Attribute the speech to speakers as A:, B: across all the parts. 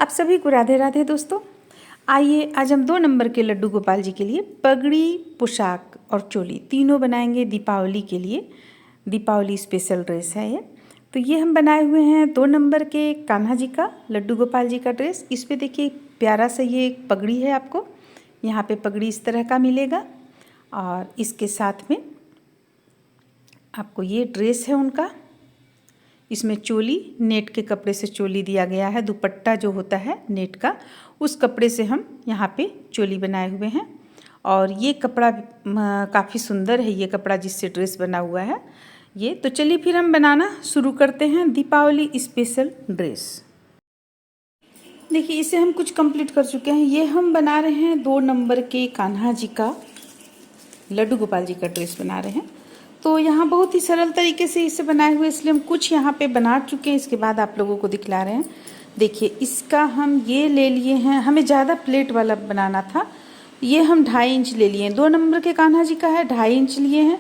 A: आप सभी को राधे राधे दोस्तों। आइए आज हम 2 नंबर के लड्डू गोपाल जी के लिए पगड़ी, पोशाक और चोली तीनों बनाएंगे दीपावली के लिए। दीपावली स्पेशल ड्रेस है ये। तो ये हम बनाए हुए हैं 2 नंबर के कान्हा जी का, लड्डू गोपाल जी का ड्रेस। इस पे देखिए प्यारा सा ये एक पगड़ी है, आपको यहाँ पे पगड़ी इस तरह का मिलेगा और इसके साथ में आपको ये ड्रेस है उनका। इसमें चोली नेट के कपड़े से चोली दिया गया है, दुपट्टा जो होता है नेट का उस कपड़े से हम यहाँ पे चोली बनाए हुए हैं। और ये कपड़ा काफ़ी सुंदर है, ये कपड़ा जिससे ड्रेस बना हुआ है ये। तो चलिए फिर हम बनाना शुरू करते हैं दीपावली स्पेशल ड्रेस। देखिए इसे हम कुछ कंप्लीट कर चुके हैं। ये हम बना रहे हैं 2 नंबर के कान्हा जी का, लड्डू गोपाल जी का ड्रेस बना रहे हैं। तो यहाँ बहुत ही सरल तरीके से इसे बनाए हुए, इसलिए हम कुछ यहाँ पे बना चुके हैं, इसके बाद आप लोगों को दिखला रहे हैं। देखिए इसका हम ये ले लिए हैं, हमें ज़्यादा प्लेट वाला बनाना था, ये हम 2.5 इंच ले लिए हैं। 2 नंबर के कान्हा जी का है, 2.5 इंच लिए हैं।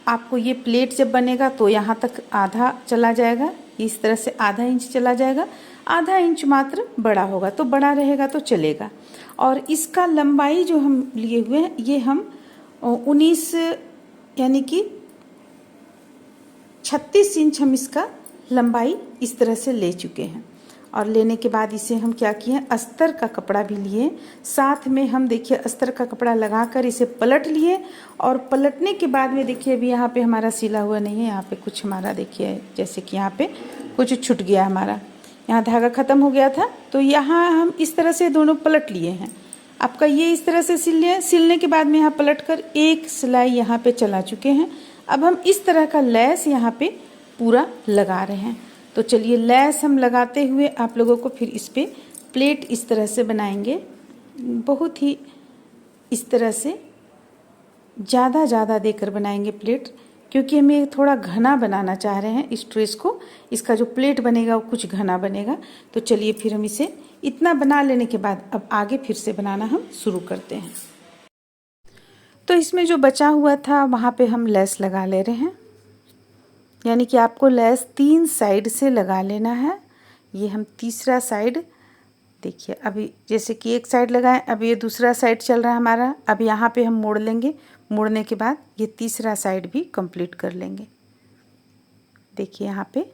A: आपको ये प्लेट जब बनेगा तो यहाँ तक आधा चला जाएगा, इस तरह से आधा इंच चला जाएगा, आधा इंच मात्र बड़ा होगा, तो बड़ा रहेगा तो चलेगा। और इसका लंबाई जो हम लिए हुए हैं ये हम 19 यानी कि 36 इंच हम इसका लंबाई इस तरह से ले चुके हैं। और लेने के बाद इसे हम क्या किए हैं, अस्तर का कपड़ा भी लिए, साथ में हम देखिए अस्तर का कपड़ा लगाकर इसे पलट लिए। और पलटने के बाद में देखिए अभी यहाँ पे हमारा सिला हुआ नहीं है, यहाँ पे कुछ हमारा देखिए जैसे कि यहाँ पे कुछ छूट गया, हमारा यहाँ धागा ख़त्म हो गया था, तो यहाँ हम इस तरह से दोनों पलट लिए हैं। आपका ये इस तरह से सिल लिया, सिलने के बाद में यहाँ पलटकर एक सिलाई यहाँ पे चला चुके हैं। अब हम इस तरह का लैस यहाँ पे पूरा लगा रहे हैं। तो चलिए लैस हम लगाते हुए आप लोगों को फिर इस पे प्लेट इस तरह से बनाएंगे, बहुत ही इस तरह से ज़्यादा देकर बनाएंगे प्लेट, क्योंकि हमें थोड़ा घना बनाना चाह रहे हैं इस ड्रेस को। इसका जो प्लेट बनेगा वो कुछ घना बनेगा। तो चलिए फिर हम इसे इतना बना लेने के बाद अब आगे फिर से बनाना हम शुरू करते हैं। तो इसमें जो बचा हुआ था वहाँ पे हम लेस लगा ले रहे हैं, यानी कि आपको लेस 3 साइड से लगा लेना है। ये हम तीसरा साइड देखिए, अभी जैसे कि एक साइड लगाएं, अब ये दूसरा साइड चल रहा है हमारा। अब यहाँ पे हम मोड़ लेंगे, मोड़ने के बाद ये तीसरा साइड भी कंप्लीट कर लेंगे। देखिए यहाँ पे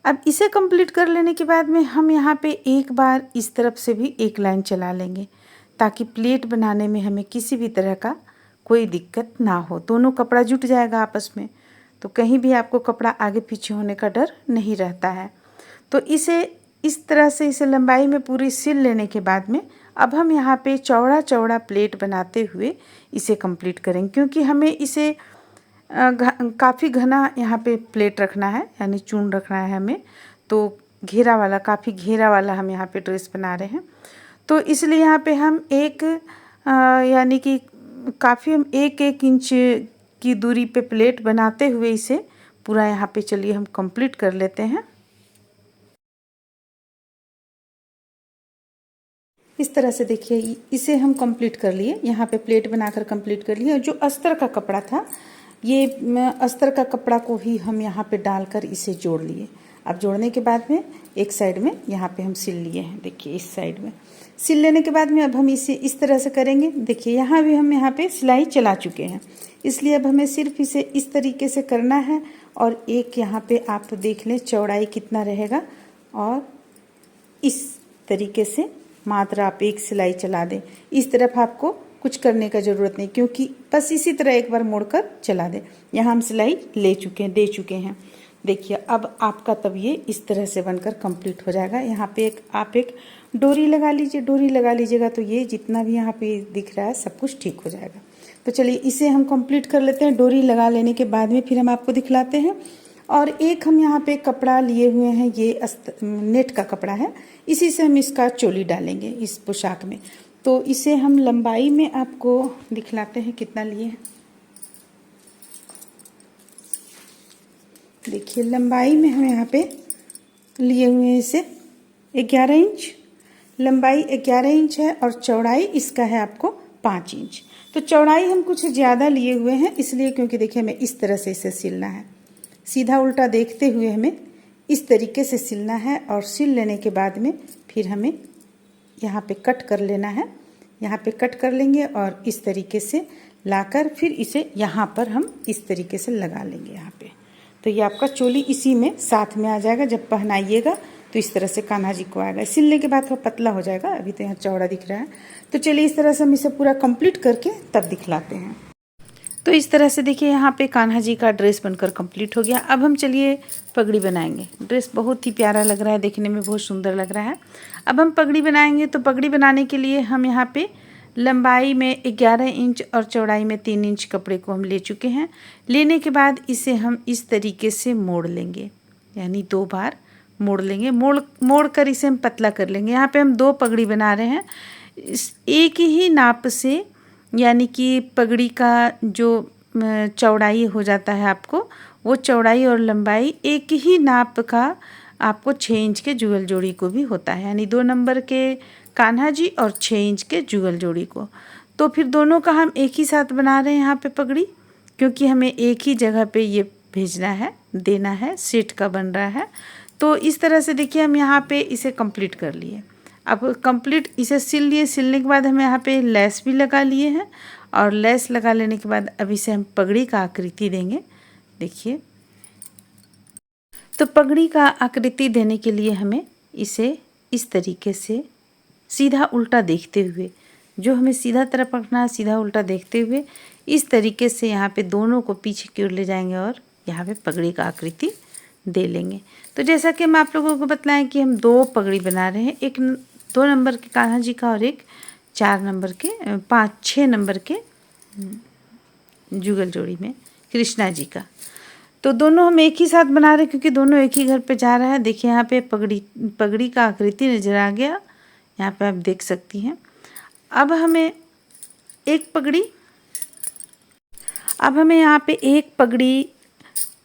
A: अब इसे कंप्लीट कर लेने के बाद में हम यहाँ पे एक बार इस तरफ से भी एक लाइन चला लेंगे, ताकि प्लेट बनाने में हमें किसी भी तरह का कोई दिक्कत ना हो। दोनों कपड़ा जुट जाएगा आपस में, तो कहीं भी आपको कपड़ा आगे पीछे होने का डर नहीं रहता है। तो इसे इस तरह से इसे लंबाई में पूरी सिल लेने के बाद में अब हम यहाँ पे चौड़ा प्लेट बनाते हुए इसे कंप्लीट करेंगे, क्योंकि हमें इसे काफ़ी घना यहाँ पे प्लेट रखना है, यानी चून रखना है हमें। तो घेरा वाला, काफ़ी घेरा वाला हम यहाँ पे ड्रेस बना रहे हैं। तो इसलिए यहाँ पे हम यानी कि काफ़ी हम 1 इंच की दूरी पे प्लेट बनाते हुए इसे पूरा यहाँ पे चलिए हम कंप्लीट कर लेते हैं। इस तरह से देखिए इसे हम कंप्लीट कर लिए, यहाँ पे प्लेट बनाकर कंप्लीट कर लिए। और जो अस्तर का कपड़ा था, ये अस्तर का कपड़ा को ही हम यहाँ पे डालकर इसे जोड़ लिए। अब जोड़ने के बाद में एक साइड में यहाँ पे हम सिल लिए हैं, देखिए इस साइड में सिल लेने के बाद में अब हम इसे इस तरह से करेंगे। देखिए यहाँ भी हम यहाँ पे सिलाई चला चुके हैं, इसलिए अब हमें सिर्फ इसे इस तरीके से करना है। और एक यहाँ पे आप देख लें चौड़ाई कितना रहेगा, और इस तरीके से मात्र आप एक सिलाई चला दें। इस तरफ आपको कुछ करने का ज़रूरत नहीं, क्योंकि बस इसी तरह एक बार मोड़कर चला दें। यहाँ हम सिलाई ले चुके हैं, दे चुके हैं। देखिए अब आपका तब ये इस तरह से बनकर कंप्लीट हो जाएगा। यहाँ पे आप एक डोरी लगा लीजिए, डोरी लगा लीजिएगा तो ये जितना भी यहाँ पे दिख रहा है सब कुछ ठीक हो जाएगा। तो चलिए इसे हम कंप्लीट कर लेते हैं। डोरी लगा लेने के बाद में फिर हम आपको दिखलाते हैं। और एक हम यहाँ पे कपड़ा लिए हुए हैं, ये नेट का कपड़ा है, इसी से हम इसका चोली डालेंगे इस पोशाक में। तो इसे हम लंबाई में आपको दिखलाते हैं कितना लिए हैं। देखिए लंबाई में हम यहाँ पे लिए हुए हैं इसे 11 इंच, लंबाई 11 इंच है और चौड़ाई इसका है आपको 5 इंच। तो चौड़ाई हम कुछ ज़्यादा लिए हुए हैं इसलिए, क्योंकि देखिए हमें इस तरह से इसे सिलना है, सीधा उल्टा देखते हुए हमें इस तरीके से सिलना है और सिल लेने के बाद में फिर हमें यहाँ पे कट कर लेना है। यहाँ पे कट कर लेंगे और इस तरीके से लाकर फिर इसे यहाँ पर हम इस तरीके से लगा लेंगे यहाँ पे। तो ये आपका चोली इसी में साथ में आ जाएगा। जब पहनाइएगा तो इस तरह से कान्हा जी को आएगा। सिलने के बाद थोड़ा पतला हो जाएगा, अभी तो यहाँ चौड़ा दिख रहा है। तो चलिए इस तरह से हम इसे पूरा कंप्लीट करके तब दिखलाते हैं। तो इस तरह से देखिए यहाँ पे कान्हा जी का ड्रेस बनकर कंप्लीट हो गया। अब हम चलिए पगड़ी बनाएंगे। ड्रेस बहुत ही प्यारा लग रहा है, देखने में बहुत सुंदर लग रहा है। अब हम पगड़ी बनाएंगे। तो पगड़ी बनाने के लिए हम यहाँ पे लंबाई में 11 इंच और चौड़ाई में 3 इंच कपड़े को हम ले चुके हैं। लेने के बाद इसे हम इस तरीके से मोड़ लेंगे, यानी 2 बार मोड़ लेंगे। मोड़ कर इसे हम पतला कर लेंगे। यहाँ पे हम 2 पगड़ी बना रहे हैं, एक ही नाप से, यानी कि पगड़ी का जो चौड़ाई हो जाता है आपको, वो चौड़ाई और लंबाई एक ही नाप का आपको 6 इंच के जुगल जोड़ी को भी होता है, यानी 2 नंबर के कान्हा जी और 6 इंच के जुगल जोड़ी को। तो फिर दोनों का हम एक ही साथ बना रहे हैं यहाँ पे पगड़ी, क्योंकि हमें एक ही जगह पे ये भेजना है, देना है, सेट का बन रहा है। तो इस तरह से देखिए हम यहाँ पे इसे कंप्लीट कर लिए। अब कंप्लीट इसे सिल लिए। सिलने के बाद हम यहाँ पे लेस भी लगा लिए हैं और लेस लगा लेने के बाद अब इसे हम पगड़ी का आकृति देंगे। देखिए, तो पगड़ी का आकृति देने के लिए हमें इसे इस तरीके से सीधा उल्टा देखते हुए, जो हमें सीधा तरफ रखना है, सीधा उल्टा देखते हुए इस तरीके से यहाँ पे दोनों को पीछे की ओर ले जाएंगे और यहाँ पे पगड़ी का आकृति दे लेंगे। तो जैसा कि हम आप लोगों को बताएं कि हम 2 पगड़ी बना रहे हैं, एक 2 नंबर के कान्हा जी का और एक 4 नंबर के 6 नंबर के जुगल जोड़ी में कृष्णा जी का। तो दोनों हम एक ही साथ बना रहे हैं, क्योंकि दोनों एक ही घर पे जा रहा है। देखिए यहाँ पे पगड़ी का आकृति नजर आ गया, यहाँ पे आप देख सकती हैं। अब हमें यहाँ पे एक पगड़ी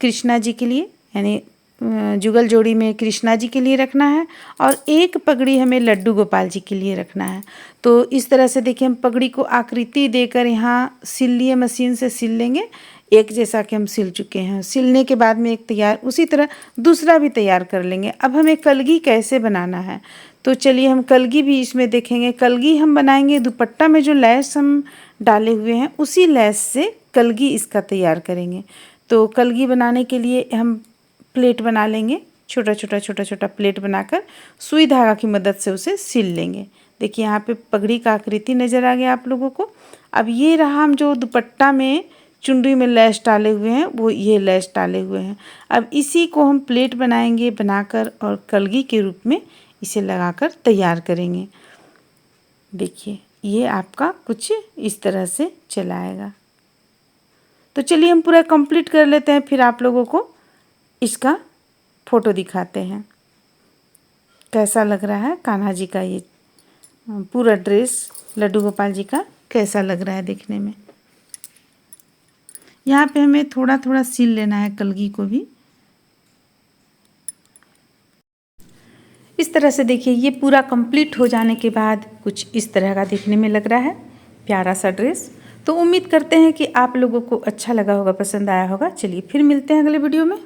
A: कृष्णा जी के लिए, यानी जुगल जोड़ी में कृष्णा जी के लिए रखना है और एक पगड़ी हमें लड्डू गोपाल जी के लिए रखना है। तो इस तरह से देखिए हम पगड़ी को आकृति देकर यहाँ सिल लिए, मशीन से सिल लेंगे, एक जैसा कि हम सिल चुके हैं। सिलने के बाद में एक तैयार, उसी तरह दूसरा भी तैयार कर लेंगे। अब हमें कलगी कैसे बनाना है, तो चलिए हम कलगी भी इसमें देखेंगे। कलगी हम बनाएंगे, दुपट्टा में जो लैस हम डाले हुए हैं उसी लैस से कलगी इसका तैयार करेंगे। तो कलगी बनाने के लिए हम प्लेट बना लेंगे, छोटा छोटा प्लेट बनाकर सुई धागा की मदद से उसे सिल लेंगे। देखिए यहाँ पे पगड़ी का आकृति नज़र आ गया आप लोगों को। अब ये रहा हम जो दुपट्टा में चुनरी में लैस डाले हुए हैं, वो ये लैस डाले हुए हैं। अब इसी को हम प्लेट बनाएंगे, बनाकर और कलगी के रूप में इसे लगाकर तैयार करेंगे। देखिए ये आपका कुछ इस तरह से चला आएगा। तो चलिए हम पूरा कंप्लीट कर लेते हैं, फिर आप लोगों को इसका फोटो दिखाते हैं कैसा लग रहा है कान्हा जी का ये पूरा ड्रेस लड्डू गोपाल जी का कैसा लग रहा है देखने में। यहाँ पे हमें थोड़ा थोड़ा सिल लेना है कलगी को भी। इस तरह से देखिए ये पूरा कंप्लीट हो जाने के बाद कुछ इस तरह का देखने में लग रहा है प्यारा सा ड्रेस। तो उम्मीद करते हैं कि आप लोगों को अच्छा लगा होगा, पसंद आया होगा। चलिए फिर मिलते हैं अगले वीडियो में।